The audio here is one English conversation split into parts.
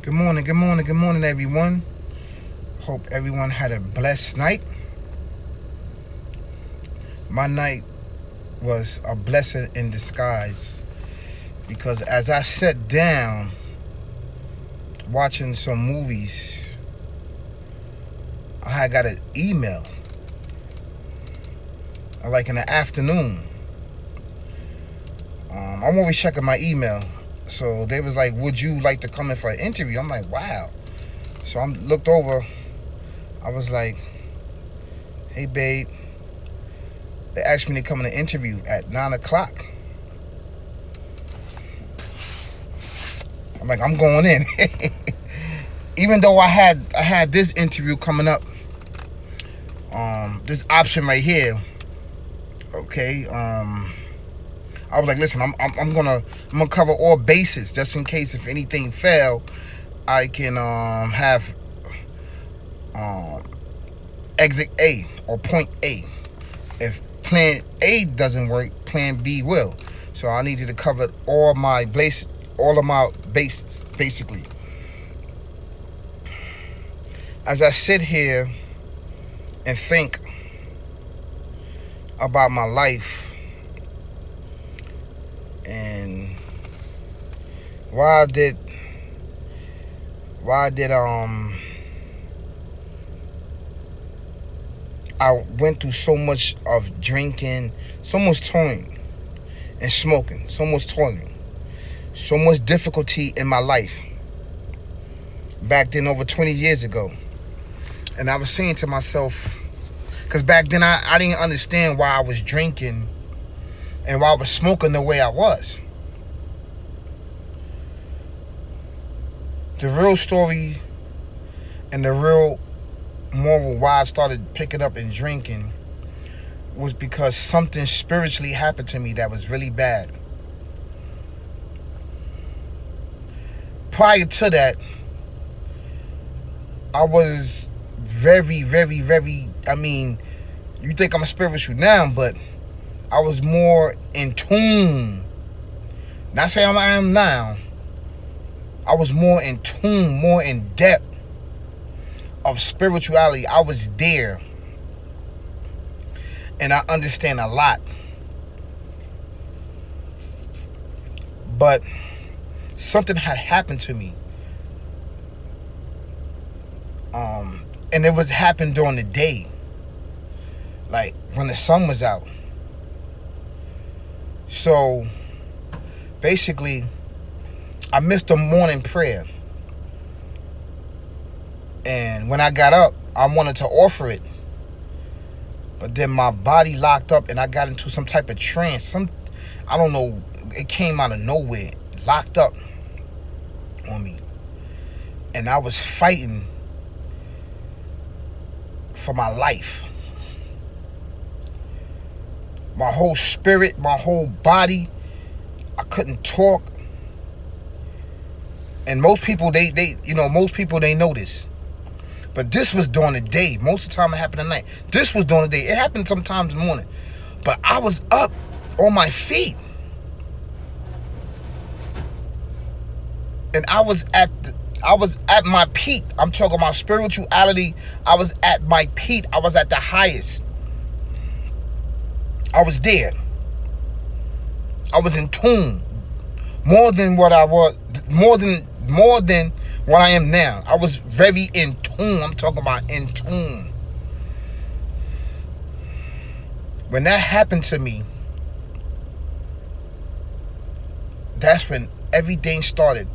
Good morning, good morning, good morning, everyone. Hope everyone had a blessed night. My night was a blessing in disguise because as I sat down watching some movies, I had got an email like in the afternoon. I'm always checking my email. So they was like, would you like to come in for an interview? I'm like, wow. So I looked over. I was like, hey, babe. They asked me to come in an interview at 9 o'clock. I'm like, I'm going in. Even though I had this interview coming up, this option right here, okay, I was like, listen, I'm gonna cover all bases just in case if anything fail, I can have exit A or point A. If plan A doesn't work, plan B will. So I need you to cover all of my bases, basically. As I sit here and think about my life and why did I went through so much of drinking, so much toiling and smoking, so much toiling, so much difficulty in my life back then over 20 years ago. And I was saying to myself, because back then I didn't understand why I was drinking and why I was smoking the way I was. The real story and the real moral why I started picking up and drinking was because something spiritually happened to me that was really bad. Prior to that, I was very, very, very, you think I'm a spiritual now, but I was more in tune. Not saying I am now. I was more in tune, more in depth of spirituality. I was there. And I understand a lot. But something had happened to me. And it was happened during the day. Like when the sun was out. So basically, I missed the morning prayer. And when I got up, I wanted to offer it. But then my body locked up and I got into some type of trance. I don't know, it came out of nowhere. Locked up on me. And I was fighting for my life. My whole spirit, my whole body, I couldn't talk. And most people, they know this. But this was during the day. Most of the time it happened at night. This was during the day. It happened sometimes in the morning. But I was up on my feet. And I was at my peak. I'm talking about spirituality. I was at my peak. I was at the highest. I was there. I was in tune. More than what I was, more than what I am now. I was very in tune. I'm talking about in tune. When that happened to me, that's when everything started.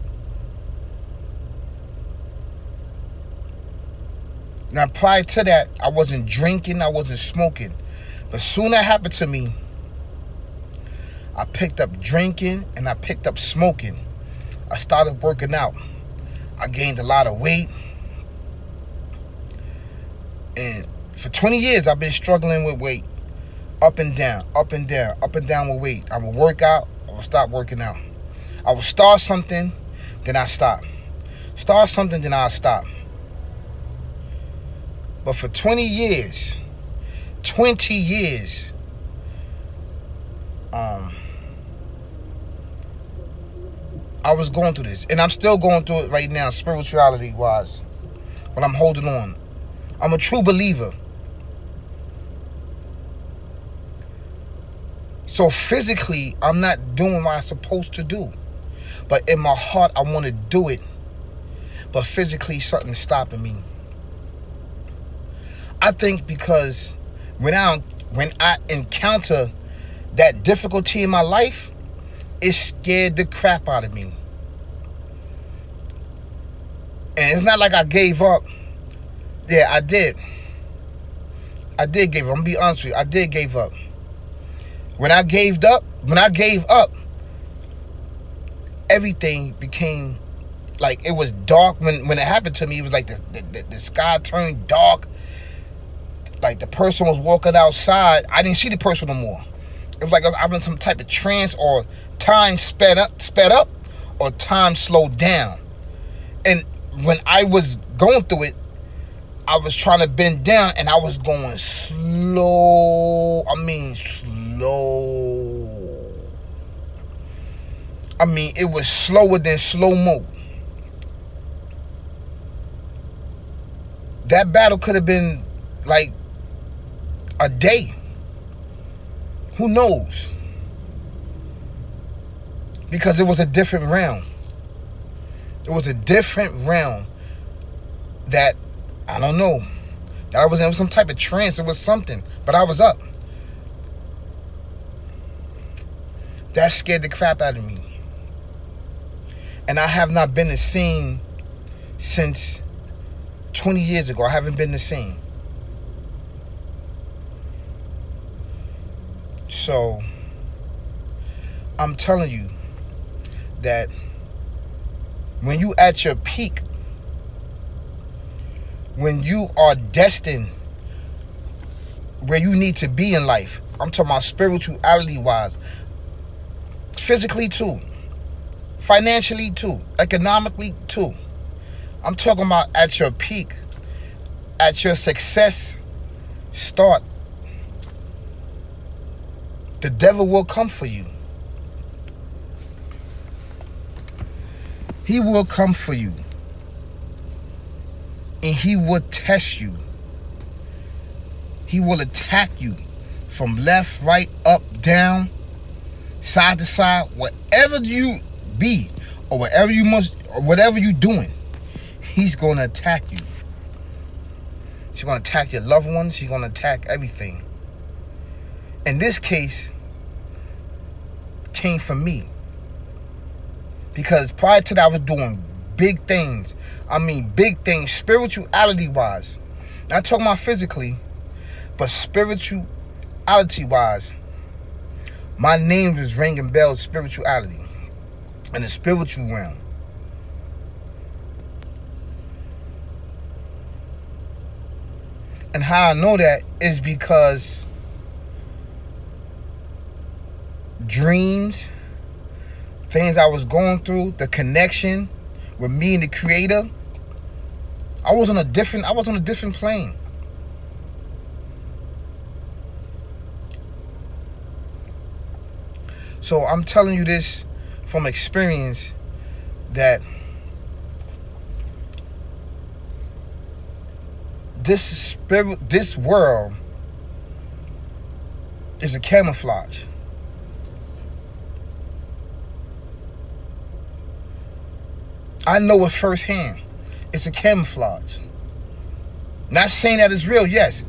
Now, prior to that, I wasn't drinking, I wasn't smoking. But soon that happened to me, I picked up drinking and I picked up smoking. I started working out. I gained a lot of weight. And for 20 years, I've been struggling with weight. Up and down, up and down, up and down with weight. I would work out, I would stop working out. I would start something, then I stop. Start something, then I stop. But for 20 years, I was going through this, and I'm still going through it right now, spirituality wise. But I'm holding on. I'm a true believer. So physically, I'm not doing what I'm supposed to do. But in my heart, I want to do it. But physically, something's stopping me. I think because when I encounter that difficulty in my life, it scared the crap out of me. And it's not like I gave up. Yeah, I did. I did give up. I'm going to be honest with you. I did give up. When I gave up, everything became like, it was dark. When it happened to me, it was like the sky turned dark. Like the person was walking outside. I didn't see the person no more. It was like I was in some type of trance, or time sped up, or time slowed down. And when I was going through it, I was trying to bend down, and I was going slow. Slow. It was slower than slow-mo. That battle could have been like a day. Who knows? Because it was a different realm. It was a different realm that, I don't know, that I was in some type of trance. It was something, but I was up. That scared the crap out of me. And I have not been the same since 20 years ago. I haven't been the same. So, I'm telling you that when you at your peak, when you are destined where you need to be in life, I'm talking about spirituality wise, physically too, financially too, economically too. I'm talking about at your peak, at your success start. The devil will come for you. He will come for you. And he will test you. He will attack you from left, right, up, down, side to side, wherever you be, or wherever you must, or whatever you're doing. He's going to attack you. He's going to attack your loved ones. He's going to attack everything. In this case, came from me. Because prior to that, I was doing big things. Big things, spirituality-wise. Not talking about physically, but spirituality-wise. My name was ringing bells, spirituality. In the spiritual realm. And how I know that is because dreams, things I was going through, the connection with me and the Creator, I was on a different plane. So I'm telling you this from experience, that this world is a camouflage. I know it firsthand. It's a camouflage. Not saying that it's real, yes.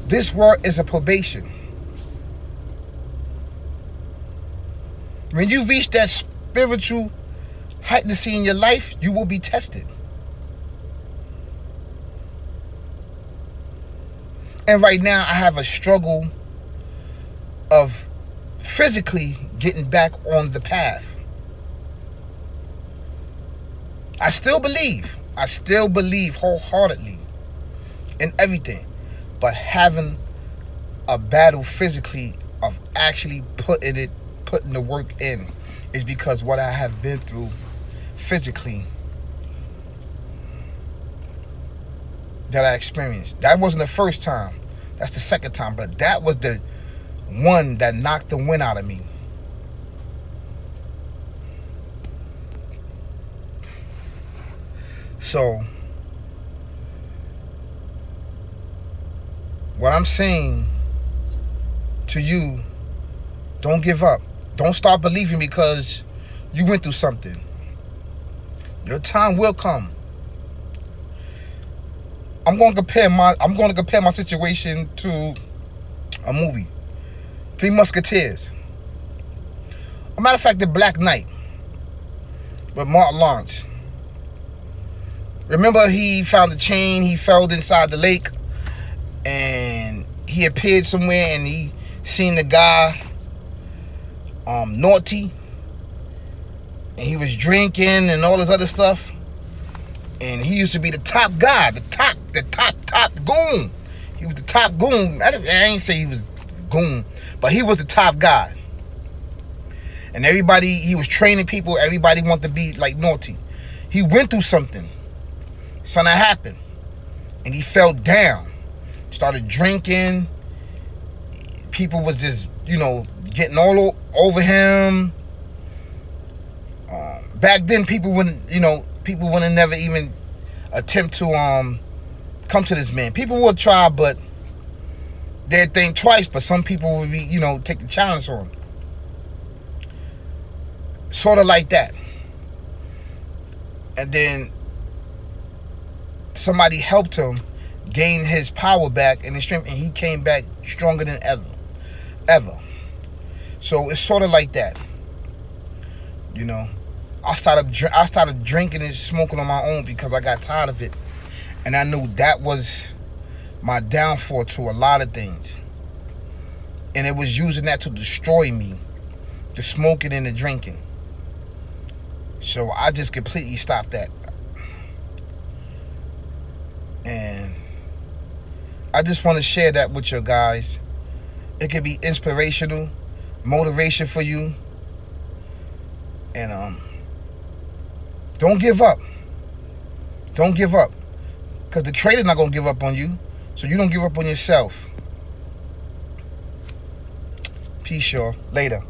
This world is a probation. When you reach that spiritual heightenancy in your life, you will be tested. And right now, I have a struggle of physically getting back on the path. I still believe wholeheartedly in everything, but having a battle physically of actually putting the work in is because what I have been through physically that I experienced. That wasn't the first time. That's the second time, but that was the one that knocked the wind out of me. So what I'm saying to you, don't give up. Don't stop believing because you went through something. Your time will come. I'm going to compare my situation to a movie, Three Musketeers. A matter of fact, The Black Knight with Martin Lawrence. Remember, he found the chain, he fell inside the lake, and he appeared somewhere, and he seen the guy, naughty, and he was drinking and all this other stuff. And he used to be the top guy, the top goon. He was the top goon. I ain't say he was goon, but he was the top guy. And everybody, he was training people. Everybody wanted to be like naughty. He went through something. Something happened, and he fell down. Started drinking. People was just, getting all over him. Back then, people wouldn't never even attempt to come to this man. People would try, but they'd think twice. But some people would be, take the challenge on him. Sort of like that. And then somebody helped him gain his power back and his strength, and he came back stronger than ever. So it's sort of like that. I started drinking and smoking on my own because I got tired of it. And I knew that was my downfall to a lot of things. And it was using that to destroy me, the smoking and the drinking. So I just completely stopped that. And I just want to share that with you guys. It could be inspirational, motivation for you. And don't give up. Don't give up. Because the trader's not going to give up on you. So you don't give up on yourself. Peace, y'all. Later.